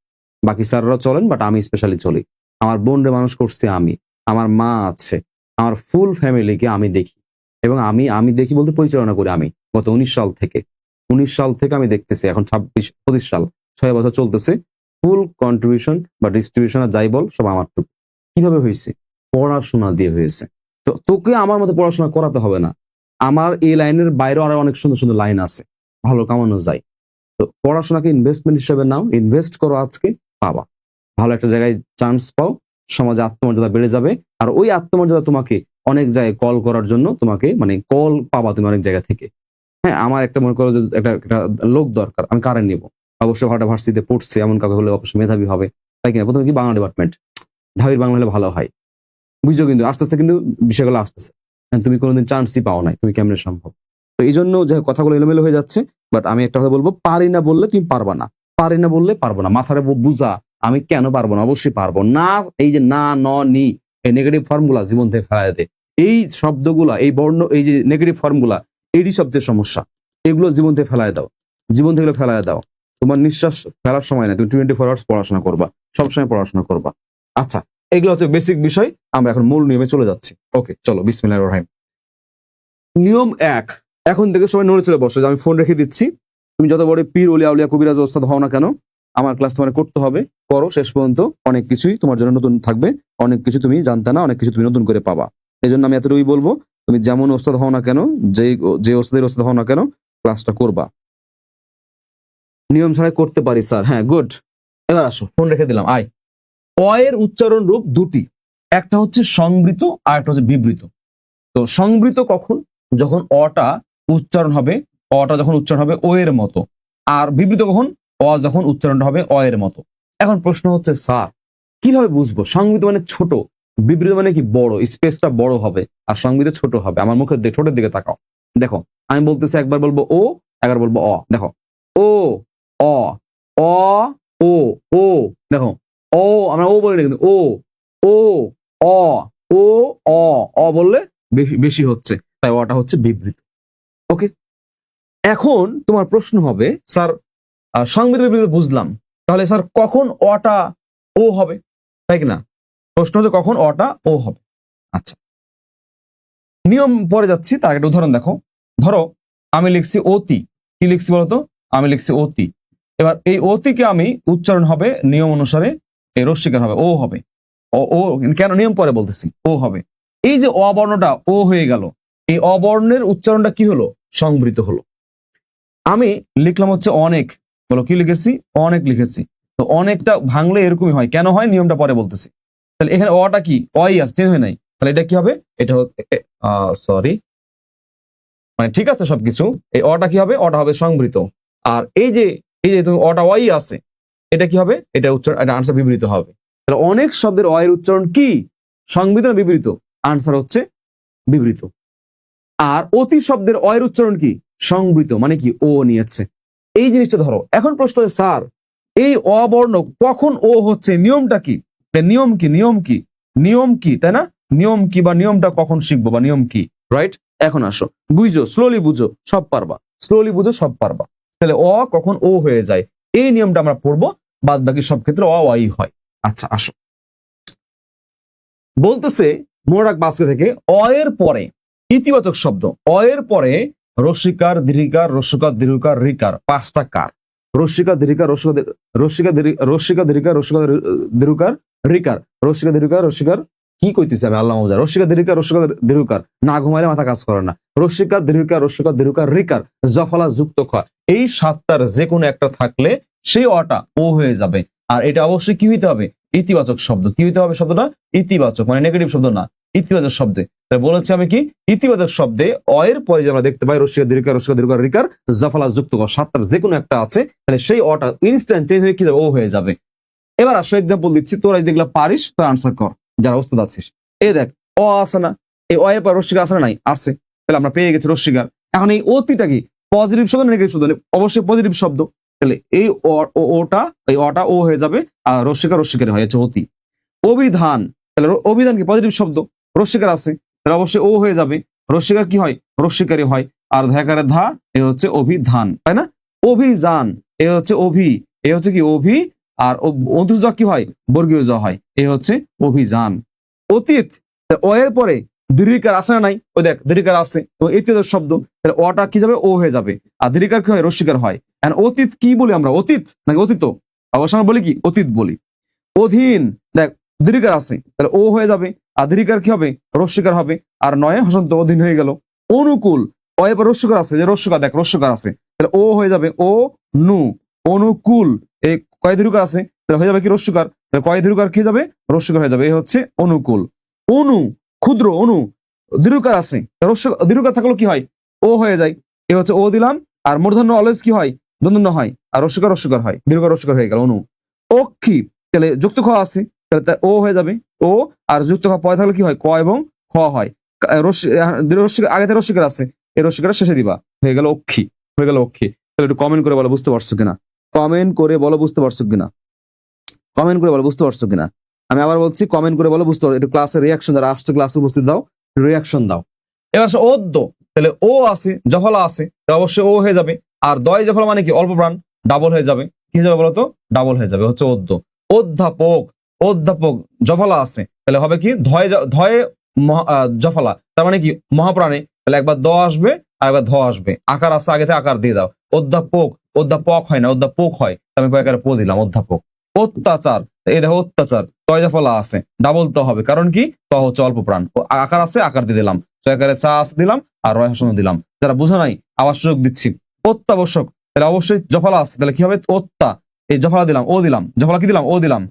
বাকি স্যাররা চলেন, বাট আমি স্পেশালি চলি। আমার বোনরে মানুষ করছি আমি, আমার মা আছে, আমার ফুল ফ্যামিলিকে আমি দেখি, এবং আমি দেখি বলতে পরিচালনা করি আমি গত 19 সাল থেকে আমি দেখতেছি, এখন 26-25 সাল, 6 বছর চলতেছে। ফুল কন্ট্রিবিউশন বা ডিস্ট্রিবিউশন যাই বল, সব আমার টুকু। কিভাবে হয়েছে? পড়াশোনা দিয়ে হয়েছে। তো তোকে আমার মতো পড়াশোনা করাতে হবে না, আমার এই লাইনের বাইরেও আরো অনেক সুন্দর সুন্দর লাইন আছে, ভালো কামানো যায়। তো পড়াশোনাকে ইনভেস্টমেন্ট হিসেবে নাও, ইনভেস্ট করো, আজকে পাবা, ভালো একটা জায়গায় চান্স পাও, সমাজে আত্মমর্যাদা বেড়ে যাবে। আর ওই আত্মমর্যাদা তোমাকে অনেক জায়গায় কল করার জন্য, তোমাকে মানে কল পাবা তুমি অনেক জায়গা থেকে। হ্যাঁ, আমার একটা মনে করো যে একটা লোক দরকার, আমি কারেন্ট নিবো, অবশ্যই ভালো ভার্সিটিতে পড়ছে এমন কাউকে হলে অবশ্যই মেধাবী হবে, তাই কিনা? প্রথমে কি বাংলা ডিপার্টমেন্ট, ঢাবির বাংলা হলে ভালো হয়, বুঝছো? কিন্তু আস্তে আস্তে কিন্তু বিষয়গুলো আসতেছে, তুমি কোনোদিন চান্সই পাও নাই, তুমি কেমনে সম্ভব? তো এই জন্য যে কথাগুলো এলোমেলো হয়ে যাচ্ছে, বাট আমি একটা কথা বলবো, পারি না বললে তুমি পারবা না, পারি না বললে পারবো না, মাথারে বুঝা আমি কেন পারবো না, অবশ্যই পারবো না। এই যে না, ন, নি, এই নেগেটিভ ফর্মগুলা জীবন থেকে ফেলায় দে, এই শব্দগুলা, এই বর্ণ, এই যে নেগেটিভ ফর্মগুলা, এরই সবচেয়ে সমস্যা, এগুলো জীবন থেকে ফেলায় দাও, জীবন থেকে ফেলায় দাও। তোমার নিঃশ্বাস ফেলার সময় না, তুমি 24 আওয়ার্স পড়াশোনা করবা, সবসময় পড়াশোনা করবা। আচ্ছা, এগুলো হচ্ছে বেসিক বিষয়, আমরা এখন মূল নিয়মে চলে যাচ্ছি। ওকে, চলো, বিসমিল্লাহির রহিম। নিয়ম 1, এখন থেকে সবাই নড়ে চলে বসো, আমি ফোন রেখে দিচ্ছি। তুমি যত বড় পীর, ওলিয়া, আউলিয়া, কবিরাজ, ওস্তাদ হও না কেন, আমার ক্লাস তোমার করতে হবে, করো শেষ পর্যন্ত। অনেক কিছুই তোমার জন্য নতুন থাকবে, অনেক কিছু তুমি জানতে না, অনেক কিছু তুমি নতুন করে পাবা। এই জন্য আমি এতটুকুই বলবো, তুমি যেমন ওস্তাদ হও না কেন, যে ওস্তাদের ওস্তাদ হও না কেন, ক্লাসটা করবা। নিয়ম ছাড়াই করতে পারি স্যার, হ্যাঁ গুড। এবার আসো, ফোন রেখে দিলাম, আয়। অ এর উচ্চারণ রূপ দুটি, একটা হচ্ছে সংবৃত আর একটা হচ্ছে বিবৃত। তো সংবৃত কখন? যখন অটা উচ্চারণ হবে, ও এর মতো। আর বিবৃত কখন? অ যখন উচ্চারণটা হবে অ এর মতো। এখন প্রশ্ন হচ্ছে স্যার কিভাবে বুঝবো? সংবৃত মানে ছোট, বিবৃত মানে কি বড়, স্পেসটা বড় হবে, আর সংবৃত ছোট হবে। আমার মুখের ঠোঁটের দিকে তাকাও, দেখো আমি বলতেছি, একবার বলবো ও, একবার বলবো অ। দেখো ও, অ, অ, ও, ও, দেখো ও, আমরা ও বলি না কিন্তু ও, ও, অ, ও, অ বললে বেশি হচ্ছে, তাই অটা হচ্ছে বিবৃত। ওকে, এখন তোমার প্রশ্ন হবে স্যার সংবৃত বিবৃত বুঝলাম, তাহলে স্যার কখন অটা ও হবে, তাই কিনা? প্রশ্ন হচ্ছে কখন অটা ও হবে। আচ্ছা, নিয়ম পরে যাচ্ছি, তার একটা উদাহরণ দেখো। ধরো আমি লিখছি অতি, কি লিখছি বলতো? আমি লিখছি অতি। এবার এই অতিকে আমি উচ্চারণ হবে নিয়ম অনুসারে এই রস্যিকার হবে, ও হবে। ও কেন নিয়ম পরে বলতেছি, ও হবে। এই যে অবর্ণটা ও হয়ে গেল, এই অবর্ণের উচ্চারণটা কি হলো? সংবৃত হলো। আমি লিখলাম হচ্ছে অনেক, বলো কি লিখেছি? অনেক লিখেছি। তো অনেকটা ভাঙলে এরকমই হয়, কেন হয় নিয়মটা পরে বলতেছি। তাহলে এখানে অটা কি অই আছে, চেঞ্জ হয় নাই, তাহলে এটা কি হবে? এটা সরি, মানে ঠিক আছে সবকিছু, এই অটা কি হবে? অটা হবে সংবৃত। আর এই যে তুমি অটা ওয়াই আছে, এটা কি হবে? এটা উচ্চারণ, এটা আনসার বিবৃত হবে। তাহলে অনেক শব্দের অয়ের উচ্চারণ কি? সংবৃত না বিবৃত? আনসার হচ্ছে বিবৃত। আর অতি শব্দের অয়ের উচ্চারণ কি? সংবৃত, মানে কি ও নিয়েছে। এই জিনিসটা ধরো। এখন প্রশ্ন হচ্ছে স্যার এই অবর্ণ কখন ও হচ্ছে, নিয়মটা কি? নিয়ম কি, নিয়ম কি, নিয়ম কি, তাই না? নিয়ম কি বা নিয়মটা কখন শিখবো বা নিয়ম কি, রাইট? এখন আসো, বুঝো, স্লোলি বুঝো, সব পারবা, স্লোলি বুঝো, সব পারবা। তাহলে অ কখন ও হয়ে যায়, এই নিয়মটা আমরা পড়বো, বাদ বাকি সব ক্ষেত্রে অ ওয়াই হয়। আচ্ছা আসো, বলতেছে মনে রাখবা আজকে থেকে, অ এর পরে ইতিবাচক শব্দ, অ এর পরে রস্যিকার, দীর্ঘিকার, রস্যকার, দীর্ঘকার, রিকার, 5টা কার। রস্যিকা দীর্ঘিকার, রস্যিকা দীর্ঘিকার, রস্যকার, দীর্ঘকার, রিকার, রস্যিকা দীর্ঘিকার, রস্যিকার, কি কইতেছি আমি আল্লাহ মজা, রস্যিকা দীর্ঘিকার, রস্যকার, দীর্ঘকার, না ঘুমাইলে মাথা কাজ করে না। রস্যিকা দীর্ঘিকার, রস্যকার, দীর্ঘকার, রিকার, জফলা যুক্ত খ, এই 7টার যে কোনো একটা থাকলে সেই অটা ও হয়ে যাবে। আর এটা অবশ্যই কি হইতে হবে? ইতিবাচক শব্দ। কি হইতে হবে শব্দটা? ইতিবাচক, মানে নেগেটিভ শব্দ না, ইতিবাচক শব্দে। তাই বলেছি আমি কি, ইতিবাচক শব্দে অ এর পরে যে আমরা দেখতে পাই রস্যিকা দীর্ঘিকার, রস্যকা দীর্ঘকার, রিকার, জফলা যুক্ত ক, 7টার যে কোনো একটা আছে, তাহলে সেই অটা ইনস্ট্যান্ট চেঞ্জ হয়ে কি যাবে? ও হয়ে যাবে। এবার আসো এক্সাম্পল দিচ্ছি, তোরা যদি এগুলা পারিস তো আনসার কর, যারা ওস্তাদ আছিস। এই দেখ অ আছে না, এই অ এর পর রস্যিকা আছে না? নাই, আছে। তাহলে আমরা পেয়ে গেছি রস্যিকার। এখন এই অতিটা কি পজিটিভ শব্দ না নেগেটিভ শব্দ? অবশ্যই পজিটিভ শব্দ। তাহলে এই ওটা, এই অটা ও হয়ে যাবে, আর রস্যিকা রস্যিকারী হয়, হচ্ছে অতি। অভিধান, তাহলে অভিধান কি পজিটিভ শব্দ, রস্যিকার আছে, তাহলে অবশ্যই ও হয়ে যাবে। রস্যিকার কি হয়? রস্যিকারী হয়। আর ধ্যাকারের ধা, এ হচ্ছে অভিধান, তাই না? অভিযান, এ হচ্ছে অভি, এ হচ্ছে কি অভি, আর অন্তজ কি হয়? বর্গীয় জ হয়, এ হচ্ছে অভিযান। অতীত, ও এর পরে দীর্ঘিকার আছে না? নাই, ওই দেখ দীর্ঘিকার আছে, ইতিবাচক শব্দ, তাহলে অটা কি যাবে? ও হয়ে যাবে। আর দীর্ঘিকার কি হয়? রস্যিকার হয়। অতীত কি বলি আমরা? অতীত নাকি অতীত? অবশ্য আমরা বলি কি? অতীত বলি। অধীন, দেখ দীর্ঘিকার আছে, তাহলে ও হয়ে যাবে। আর দীর্ঘিকার কি হবে? রস্যিকার হবে। আর নয় হসন্ত, অধীন হয়ে গেল। অনুকূল, অ এবার রস্যকার আছে, যে রস্যকার, দেখ রস্যকার আছে, তাহলে ও হয়ে যাবে ও নু। অনুকূল, এই কয় দীর্ঘকার আছে, তাহলে হয়ে যাবে কি? রস্যকার, তাহলে কয় দীর্ঘকার কি যাবে? রস্যকার হয়ে যাবে, এই হচ্ছে অনুকূল। অনু, ক্ষুদ্র, অনু, দীর্ঘকার আছে, দীর্ঘকার থাকলো কি হয়? ও হয়ে যায়, এ হচ্ছে ও দিলাম। আর মূর্ধন্য অলওয়েজ কি হয়? দন্তন্য হয়। আর রস্যকার রস্যকার হয়, দীর্ঘকার রস্যকার হয়ে গেল অনু। অক্ষি, তাহলে যুক্ত খ আছে, তাহলে ও হয়ে যাবে ও। আর যুক্ত খ পরে থাকলে কি হয়? ক এবং খ হয়। আগে থেকে রস্যিকার আছে, এই রস্যিকার শেষে দিবা, হয়ে গেল অক্ষি, হয়ে গেল অক্ষি। তাহলে একটু কমেন্ট করে বলো বুঝতে পারছো কিনা, কমেন্ট করে বলো বুঝতে পারছো কিনা, কমেন্ট করে বলো বুঝতে পারছো কিনা। আমি আবার বলছি, কমেন্ট করে বলো বুঝতে পারছো। একটু ক্লাসের রিয়াকশন, যারা আসছে ক্লাসে উপস্থিত দাও, রিয়াকশন দাও। এবার অদ্য, তাহলে ও আছে, জফলা আছে, অবশ্যই ও হয়ে যাবে। আর দয় জফলা মানে কি? অল্প প্রাণ, ডাবল হয়ে যাবে। কি যাবে বলতো? ডাবল হয়ে যাবে, হচ্ছে অদ্য। অধ্যাপক, অধ্যাপক জফলা আছে, তাহলে হবে কি? ধয়ে জফলা, তার মানে কি? মহাপ্রাণে, তাহলে একবার দ আসবে আর একবার ধ আসবে। আকার আছে, আগে থেকে আকার দিয়ে দাও। অধ্যাপক, অধ্যাপক হয় না, অধ্যাপক হয়, আমি কয়েকারে পো দিলাম, অধ্যাপক। অত্যাচার, এই দেখো অত্যাচার, তয় ফলা আছে, ডাবল ত হবে, কারণ কি ত হচ্ছে অল্প প্রাণ, আকার আছে আকার দিয়ে দিলাম, কয়েকারে চা আছে দিলাম, আর রয় হসন দিলাম। যারা বুঝো নাই আবার সুযোগ দিচ্ছি। অত্যাবশ্যক, তাহলে অবশ্যই জফলা আছে, তাহলে কি হবে অত্যা, এই জফলা দিলাম, ও দিলাম, জফলা কি দিলাম, ও দিলাম,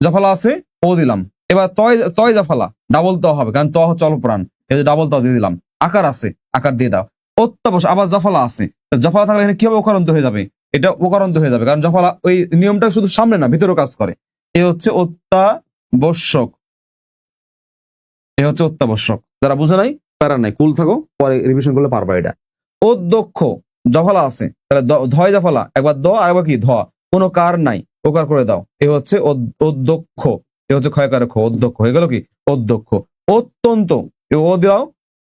জফলা আছে, ও দিলাম। এবার তয় তয় জফলা, ডাবল ত হবে, কারণ ত হচ্ছে অল্প প্রাণ, এই ডাবল ত দিয়ে দিলাম। আকার আছে, আকার দিয়ে দাও। অত্যাবশ্যক, আবার জফলা আছে, জফলা থাকলে এখানে কি হবে, ওকারান্ত হয়ে যাবে, এটা ওকারান্ত হয়ে যাবে, কারণ জফলা ওই নিয়মটা শুধু সামনে না ভিতরেও কাজ করে। এ হচ্ছে অত্যাবশ্যক, এ হচ্ছে অত্যাবশ্যক। যারা বুঝে নাই প্যারা নাই, কুল থাকো, পরে রিভিশন করলে পারবা এটা। অধ্যক্ষ, জফলা আছে, তাহলে ধয় জফলা, একবার দ আর একবার কি ধ, কোনো কার নাই, ওকার করে দাও, এ হচ্ছে অধ্যক্ষ, এ হচ্ছে ক্ষয়কার খ, অধ্যক্ষ হয়ে গেল কি অধ্যক্ষ। অত্যন্ত, এ ও দাও,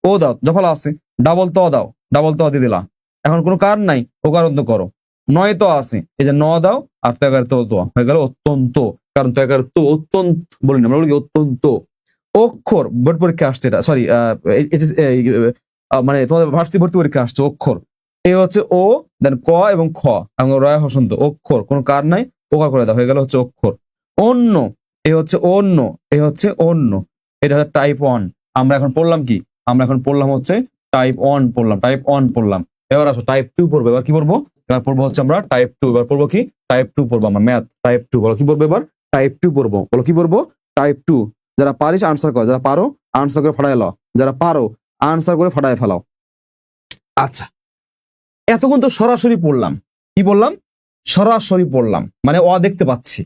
ও দাও, জফলা আছে, ডাবল ত দাও, ডাবল ত দিয়ে দিলা, এখন কোনো কার নাই, ওকার অন্ত করো। নয় তো আছে, এই যে ন দাও, আর তয়কার তো হয়ে গেল অত্যন্ত, কারণ তয়কার তো অত্যন্ত বলি না, আমরা বলি অত্যন্ত। অক্ষর, বোর্ড পরীক্ষা আসছে এটা, সরি মানে তোমাদের ভার্সিটি ভর্তি পরীক্ষা আসছে, অক্ষর, এই হচ্ছে ও, দেন ক এবং খ এবং রয় হসন্ত, অক্ষর, কোনো কার নাই, ওকার করে দেওয়া, হয়ে গেল হচ্ছে অক্ষর। অন্য, এ হচ্ছে অন্য, এ হচ্ছে অন্য, এটা হচ্ছে টাইপ 1। আমরা এখন পড়লাম কি, আমরা এখন পড়লাম হচ্ছে টাইপ 1 পড়লাম, টাইপ 1 পড়লাম। এবার আসো টাইপ 2 পড়বো, এবার কি পড়বো, এবার পড়বো হচ্ছে আমরা টাইপ 2, এবার পড়বো কি টাইপ 2 পড়বো আমরা, ম্যাথ টাইপ 2, বলো কি পড়বো এবার, টাইপ 2 পড়বো, বলো কি পড়বো, টাইপ 2। যারা পারিস আনসার করো, যারা পারো আনসার করে ফাটাই লাও, যারা পারো আনসার করে ফাটাই ফেলাও। আচ্ছা, এতক্ষণ তো সরাসরি পড়লাম, কি বললাম, সরাসরি পড়লাম, মানে অ দেখতে পাচ্ছি,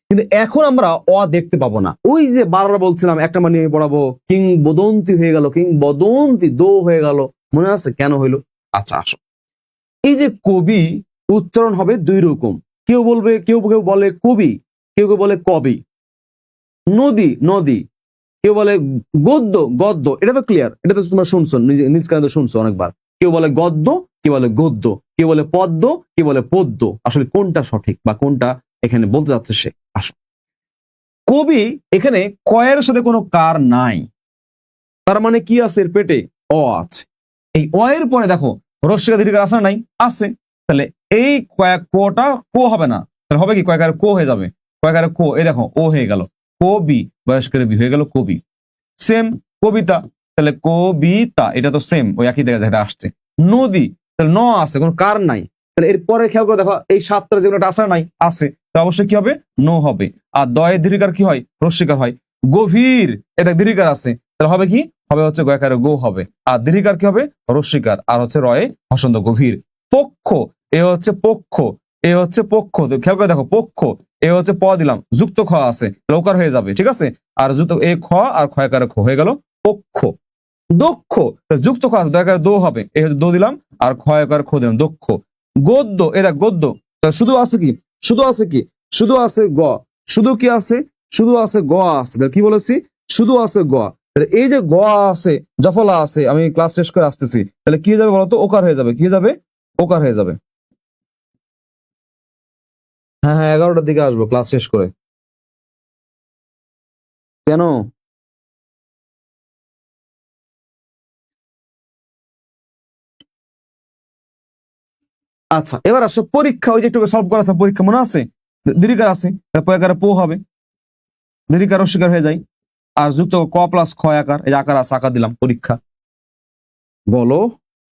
কিন্তু এখন আমরা অ দেখতে পাবো না। ওই যে বারবার বলছিলাম একটা মানে পড়াবো, কিংবদন্তি হয়ে গেল, কিংবদন্তি দো হয়ে গেল, মনে আছে কেন হইলো? আচ্ছা আসো, এই যে কবি উচ্চারণ হবে দুই রকম, কেউ বলবে, কেউ কেউ বলে কবি, কেউ কেউ বলে কবি। নদী, নদী, কেউ বলে গদ্য, গদ্য, এটা তো ক্লিয়ার, এটা তো তোমরা শুনছো, নিজ কানে তো শুনছো অনেকবার। কেউ বলে গদ্য, কেউ বলে গদ্য, কেউ বলে পদ্ম, কেউ বলে পদ্য। আসলে কোনটা সঠিক বা কোনটা এখানে বলতে যাচ্ছে সে? আসো, কবি এখানে কয়ের সাথে কোনো কার নাই, তার মানে কি আছে এর পেটে, অ আছে। এই অ এর পরে দেখো রস্যিকা দীর্ঘার আছে না নাই, আছে, তাহলে এই কোটা কো হবে না, তাহলে হবে কি কয়েকারে কো হয়ে যাবে, কয়েকারে কো, এই দেখো ও হয়ে গেল, কবি, বয়স্কের বি হয়ে গেল কবি। সেম কবিতা, তাহলে কবিতা, এটা তো সেম ওই একই জায়গায় যেটা আসছে। নদী, তাহলে ন আছে, কোনো কার নাই, তাহলে এরপরে খেয়াল করে দেখো এই সাতটা যেগুলো আছে না নাই, আছে, তাহলে অবশ্যই কি হবে, নো হবে। আর দয়ের দীর্ঘিকার কি হয়, রস্যিকার হয়। গভীর, এটা দীর্ঘিকার আছে, তাহলে হবে কি, হবে হচ্ছে গয়কারে গো হবে, আর দীর্ঘিকার কি হবে, রস্যিকার, আর হচ্ছে রয়ে হসন্ত, গভীর। পক্ষ, এ হচ্ছে পক্ষ, এ হচ্ছে পক্ষ, তো খেয়াল করে দেখো পক্ষ, এ হচ্ছে প দিলাম, যুক্ত খ আছে, লৌকার হয়ে যাবে, ঠিক আছে, আর যুক্ত এ খ আর ক্ষয়কারে খ হয়ে গেল পক্ষ। দক্ষ, যুক্ত খ আছে, দয়াকারে দো হবে, এ হচ্ছে দো দিলাম, আর ক্ষয়কারে খ দিলাম, দক্ষ। গদ্য, এরা গদ্য, শুধু আছে কি, শুধু আছে কি, শুধু আছে গ, শুধু কি আছে, শুধু আছে গ আছে, কি বলেছি, শুধু আছে গ, এই যে গ আছে, জফলা আছে, আমি ক্লাস শেষ করে আসতেছি, তাহলে কি হয়ে যাবে বলতো, ওকার হয়ে যাবে, কি হয়ে যাবে, ওকার হয়ে যাবে। হ্যাঁ হ্যাঁ, 11টার দিকে আসবো ক্লাস শেষ করে। কেন? আচ্ছা, এবার আসো পরীক্ষা, ওই যে একটু সলভ করা আছে, পরীক্ষা মনে আছে, দীর্ঘিকার আছে, পয়াকারে পো হবে, দীর্ঘিকার অস্বীকার হয়ে যায়, আর যুক্ত ক প্লাস খ আকার, এই আকার আছে, আকার দিলাম, পরীক্ষা। বলো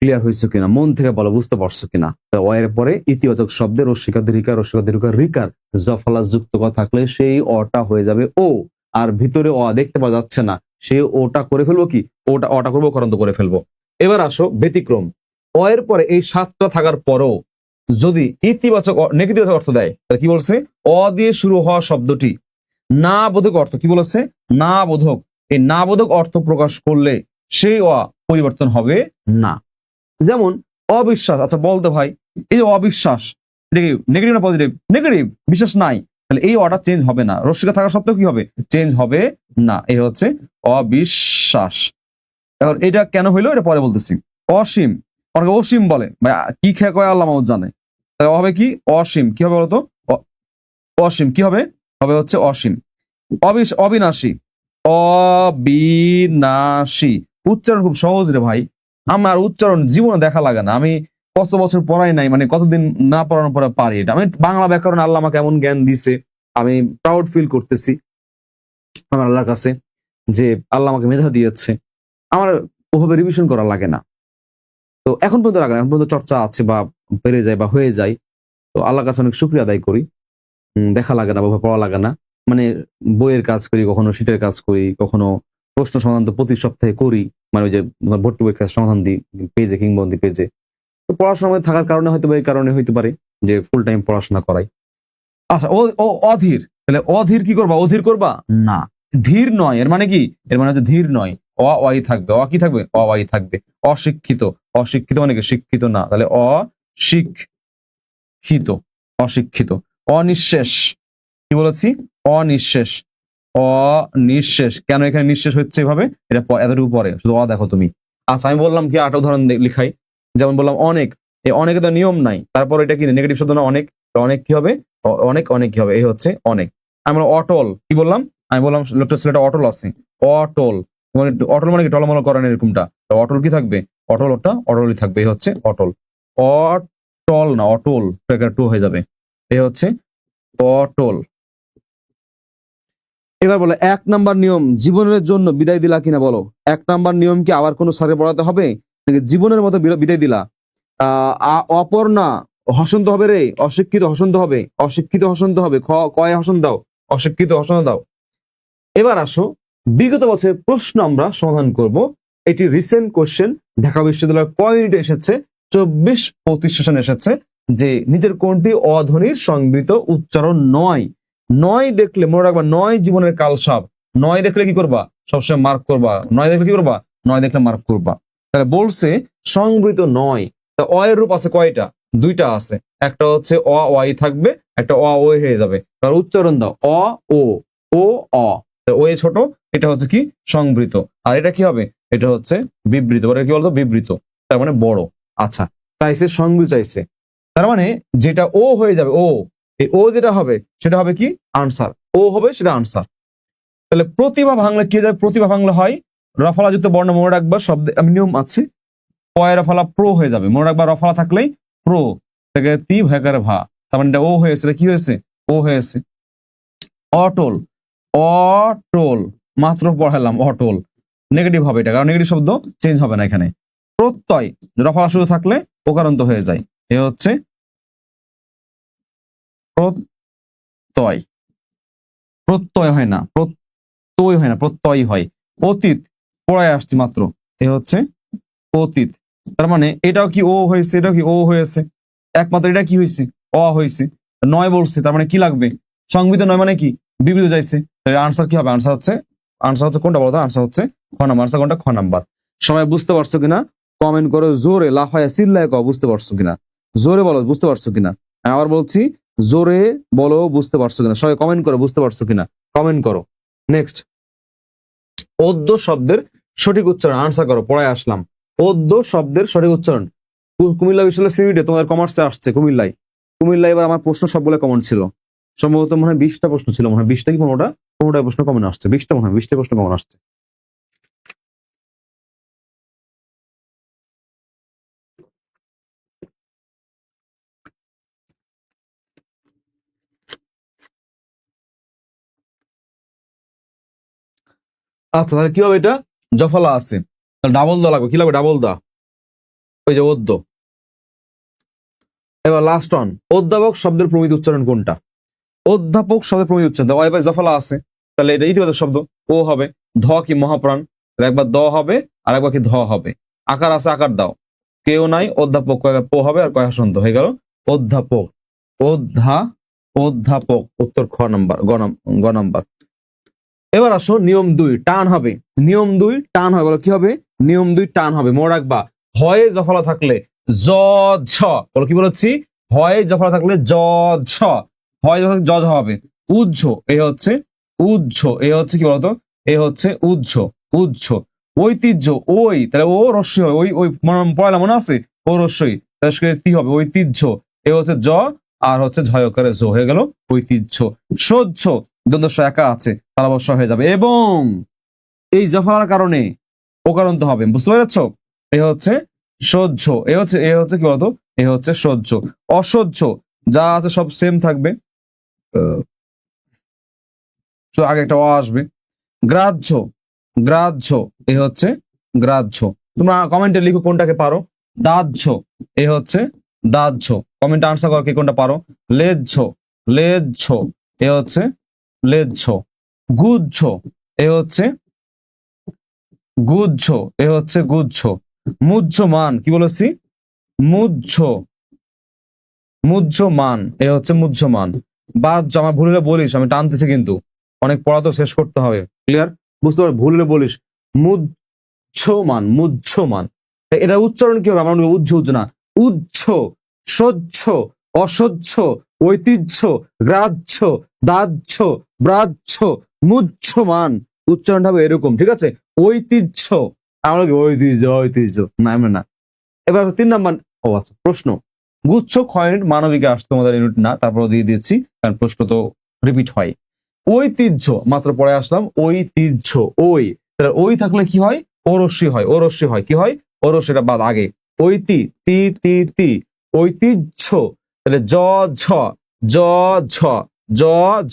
ক্লিয়ার হয়েছে কিনা, মন থেকে বলো, বুঝতে পারছো কিনা? ও এর পরে ইতিবাচক শব্দের রস্যিকা দীর্ঘিকার, রস্যিকা দীর্ঘিকার রিকার, জফলা যুক্ত ক থাকলে সেই অটা হয়ে যাবে ও, আর ভিতরে অ দেখতে পাওয়া যাচ্ছে না, সে ওটা করে ফেলবো কি, ওটা অটা করবো, করন্ত করে ফেলবো। এবার আসো ব্যতিক্রম, অ এর পরে এই সাতটা থাকার পরও যদি ইতিবাচক নেতিবাচক অর্থ দেয়, তাহলে কি বলছে, অ দিয়ে শুরু হওয়া শব্দটি না বোধক অর্থ, কি বলেছে, না বোধক, এই না বোধক অর্থ প্রকাশ করলে সেই অ পরিবর্তন হবে না। যেমন অবিশ্বাস, আচ্ছা বলতো ভাই, এই যে অবিশ্বাস, এটা কি নেগেটিভ না পজিটিভ, নেগেটিভ, বিশ্বাস নাই, তাহলে এই অটা চেঞ্জ হবে না, রস্যিকা থাকা সত্ত্বেও কি হবে, চেঞ্জ হবে না, এই হচ্ছে অবিশ্বাস। এখন এটা কেন হইলো এটা পরে বলতেছি। অসীম, অনেকে অসীম বলে, ভাই কি খেয়ে কয় আল্লাহ মাহমুদ জানে, তাহলে হবে কি অসীম, কি হবে বলতো, অসীম কি হবে, হবে হচ্ছে অসীম। অবিনাশী, অবিনাশী, উচ্চারণ খুব সহজ রে ভাই, আমার উচ্চারণ জীবনে দেখা লাগে না, আমি কত বছর পড়াই নাই, মানে কতদিন না পড়ানোর পরে পারি এটা। আমি বাংলা ব্যাকরণ আল্লাহ আমাকে এমন জ্ঞান দিছে, আমি প্রাউড ফিল করতেছি আমার আল্লাহর কাছে যে আল্লাহ আমাকে মেধা দিয়েছে। আমার ওভাবে রিভিশন করা লাগে না। তো এখন পর্যন্ত লাগে না, এখন পর্যন্ত চর্চা আছে বা বেড়ে যায় বা হয়ে যায়। তো আল্লাহর কাছে অনেক শুকরিয়া আদায় করি। দেখা লাগে না, ওভাবে পড়া লাগে না। মানে বইয়ের কাজ করি, কখনো শীটের কাজ করি, কখনো প্রশ্ন সমাধান তো প্রতি সপ্তাহে করি। মানে ওই যে ভর্তি পরীক্ষার সমাধান দিই পেজে, কিংবদন্তি পেজে। তো পড়াশোনার মধ্যে থাকার কারণে হয়তো এই কারণে হইতে পারে যে ফুল টাইম পড়াশোনা করাই। আচ্ছা, ও ও অধীর, তাহলে অধীর কি করবা? অধীর করবা না, ধীর নয়। এর মানে কি? এর মানে হচ্ছে ধীর নয়। অই থাকবে, কি থাকবে? অই থাকবে। অশিক্ষিত, অশিক্ষিত মানে কি? শিক্ষিত না, তাহলে অশিক্ষিত, অশিক্ষিত। অনিঃশেষ, কি বলেছি? অনিঃশেষ, অনিঃশেষ। কেন এখানে নিঃশেষ হচ্ছে এভাবে? এটা এতটুকু পরে, শুধু দেখো তুমি। আচ্ছা, আমি বললাম কি আরেকটা উদাহরণ লিখাই। যেমন বললাম অনেক, এই অনেকে তো নিয়ম নাই, তারপর এটা কি নেগেটিভ শব্দ না? অনেক, অনেক কি হবে? অনেক, অনেক কি হবে? এই হচ্ছে অনেক। আমরা অটল, কি বললাম? আমি বললাম লোকটা ছেলেটা অটল আছে, অটল। মানে অটল মানে কি? টলমল করেন এরকমটা। তো অটল কি থাকবে? অটল, ওটা অটলই থাকবে। এই হচ্ছে অটল। অটল না, অটল, টু হয়ে যাবে। এই হচ্ছে অটল। এবার বলো 1 নাম্বার নিয়ম, জীবনের জন্য বিদায় দিলা কিনা বলো। 1 নাম্বার নিয়ম কি আবার কোন স্যারে পড়াতে হবে নাকি জীবনের মতো বিদায় দিলা? অপর্ণা, হসন্ত হবে রে, অশিক্ষিত হসন্ত হবে, অশিক্ষিত হসন্ত হবে, কয়ে হসন দাও, অশিক্ষিত হসন দাও। এবার আসো, বিগত বছরের প্রশ্ন আমরা সমাধান করব। এটি রিসেন্ট কোশ্চেন, ঢাকা বিশ্ববিদ্যালয়ের ক ইউনিটে এসেছে, 24-25 সেশন এসেছে, যে নিজের কোনটি অধ্বনির সংবৃত উচ্চারণ নয়। নয় দেখলে মনে রাখবা, নয় জীবনের কালসাপ। নয় দেখলে কি করবা? সবসময় মার্ক করবা। নয় দেখলে কি করবা? নয় দেখলে মার্ক করবা। তাহলে বলছে সংবৃত নয়। তা অয়ের রূপ আছে কয়টা? 2টা আছে। একটা হচ্ছে ওয়াই থাকবে, একটা ও হয়ে যাবে। তার উচ্চারণ দাও, ও অ। ও এ ছোট, এটা হচ্ছে কি? সংবৃত। আর এটা কি হবে? এটা হচ্ছে বিবৃত। ওটা কি বলতো? বিবৃত, তার মানে বড়। আচ্ছা, চাইছে সংবৃত চাইছে, তার মানে যেটা ও হয়ে যাবে, এই ও যেটা হবে সেটা হবে কি? আনসার। ও হবে সেটা আনসার। তাহলে প্রতিভা ভাঙলে কি যায়? প্রতিভা ভাঙলে হয় রফলাযুক্ত বর্ণ মনে রাখবা, শব্দ নিয়ম আছে। পয় রফলা প্রো হয়ে যাবে, মনে রাখবা। রফলা থাকলেই প্রো থেকে তি ভেকারে ভা, তার মানে এটা ও হয়েছে। কি হয়েছে? ও হয়েছে। অটল, অটল, মাত্র পড়ালাম অটল। নেগেটিভ হবে এটা, কারণ নেগেটিভ শব্দ চেঞ্জ হবে না এখানে। প্রত্যয়, রফলা শুরু থাকলে ওকারান্ত হয়ে যায়। এ হচ্ছে প্রত্যয়, প্রত্যয় হয় না, প্রত্যয় হয় না, প্রত্যয় হয়। অতীত, পড়ায় আসছে মাত্র, এ হচ্ছে অতীত। তার মানে এটাও কি ও হয়েছে, এটাও কি ও হয়েছে, একমাত্র এটা কি হয়েছে? অ হয়েছে। নয় বলছে, তার মানে কি লাগবে? সংবিধান নয় মানে কি? বিবৃত চাইছে। আনসার কি হবে? আনসার হচ্ছে কোনটা বলতো? আনসার হচ্ছে খ নাম্বার। আনসার কোনটা? খ নাম্বার। সবাই বুঝতে পারছো কিনা কমেন্ট করো, জোরে লাফায় চিল্লায় কও বুঝতে পারছো কিনা, জোরে বলো বুঝতে পারছো কিনা। আবার বলছি, জোরে বলো বুঝতে পারছো কিনা। সবাই কমেন্ট করো বুঝতে পারছো কিনা, কমেন্ট করো। নেক্সট, অদ্য শব্দের সঠিক উচ্চারণ আনসার করো। পড়ায় আসলাম, অদ্য শব্দের সঠিক উচ্চারণ। কুমিল্লা বিশ্ববিদ্যালয় সিভিটে তোমাদের কমার্সে আসছে, কুমিল্লায় এবার আমার প্রশ্ন সবগুলো কমন ছিল। সম্ভবত মনে হয় 20টা প্রশ্ন ছিল, মনে হয় 20টা কি 15টা প্রশ্ন কমন আসছে। 20টা মনে হয়, 20টা প্রশ্ন কমন আসছে। আচ্ছা, তাহলে কি হবে? এটা জফলা আছে, ডাবল দা লাগবে। কি লাগবে? ডাবল দা, ওই যে অদ্য। এবার লাস্ট অন, অধ্যাপক শব্দের প্রমিত উচ্চারণ কোনটা? অধ্যাপক শব্দের প্রমিত উচ্চারণ জফলা আছে, তাহলে এটা ইতিবাচক শব্দ, ও হবে। ধ কি? মহাপ্রাণ, একবার দ হবে আর একবার কি? ধ হবে। আকার আছে, আকার দাও। কেউ নাই, অধ্যাপক পো হবে আর কয় হসন্ত হয়ে গেল অধ্যাপক। অধ্যাপক, উত্তর খ নাম্বার, গ নাম্বার। এবার আসো নিয়ম 2, টান হবে। নিয়ম 2 টান হবে, বলো কি হবে? নিয়ম 2 টান হবে, মনে রাখবা। হয়ে জফলা থাকলে জ ঝ, বলো কি বলেছি? হয়ে জফলা থাকলে জ ঝ, হয় জ ঝ হবে। উজ্জ, এ হচ্ছে উজ্জ, এ হচ্ছে কি বলতো? এ হচ্ছে উজ্জ, উজ্জ। ঐতিহ্য, ওই, তাহলে ও রস্যই হবে। ওই পয়লা মনে আছে? ও রস্যই, তাহলে তি হবে ঐতিহ্য। এ হচ্ছে জ, আর হচ্ছে ঝয়কারে জো হয়ে গেল ঐতিহ্য। সহ্য, দ্বন্দ্ব একা আছে, তার অবশ্য হয়ে যাবে। এবং এই জফলার কারণে ওকারান্ত হবে, বুঝতে পেরেছ? এ হচ্ছে সহ্য, এ হচ্ছে কি বলতো, এ হচ্ছে সহ্য। অসহ্য, যা আছে সব সেম থাকবে, তো আগে একটা অ আসবে। গ্রাহ্য, গ্রাহ্য, এ হচ্ছে গ্রাহ্য। তোমরা কমেন্টে লিখো কোনটাকে পারো। দাহ্য, এ হচ্ছে দাহ্য। কমেন্টে আনসার করো কে কোনটা পারো। লেজ্জ, লেজ্জ, এ হচ্ছে লেজ্জ। গুজ্জ, এ হচ্ছে গুজ্জ, এ হচ্ছে গুজ্জ। মুহ্যমান, কি বলেছি, মুহ্য, মুহ্যমান, এ হচ্ছে মুহ্যমান। বাহ্য, আমার ভুল হলে বলিস, আমি টানতেছি কিন্তু, অনেক পড়া তো শেষ করতে হবে, ক্লিয়ার, বুঝতে পারবে, ভুল হলে বলিস। মুহ্যমান, মুহ্যমান, এটা উচ্চারণ কি হবে, আমার উজ্জ উজ্জ না, উজ্জ, সহ্য, অসহ্য, ঐতিহ্য, গ্রাহ্য, দাহ্য, ব্রাহ্য, মুহ্যমান, উচ্চারণটা হবে এরকম, ঠিক আছে। ঐতিহ্য, আমরা কি ঐতিহ্য, ঐতিহ্য না, আমরা না। এবার 3 নাম্বার, ও আচ্ছা, প্রশ্ন। গুচ্ছ ক্ষয় মানবিকে আসছে তোমাদের ইউনিট না, তারপর দিয়ে দিচ্ছি কারণ প্রশ্ন তো রিপিট হয়। ঐতিহ্য, মাত্র পরে আসলাম, ঐতিহ্য, ওই, তাহলে ওই থাকলে কি হয়, ওরস্যি হয়, ওরস্যি হয়, কি হয়, ওরস্যিটা বাদ আগে। ঐতি, তি তি তি, ঐতিহ্য, তাহলে জ ঝ, জ ঝ, জ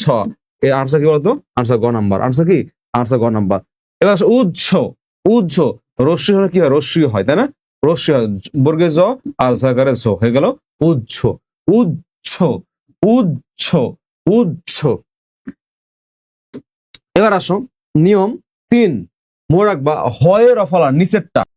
ঝ, এর আনসার কি বলতো, আনসার গ নাম্বার, আনসার কি, আনসার গ নাম্বার। এবার আসো উজ্জ, উজ্জ, রস্যি হলে কি হয়, রস্যি হয়, তাই না, রস্যি হয়, বর্গে জ আর ঝকারে ঝ হয়ে গেল উজ্জ, উজ্জ, উজ্জ, উজ্জ। এবার আসো নিয়ম 3, মনে রাখবা, হয়ের অফালা নিচেরটা,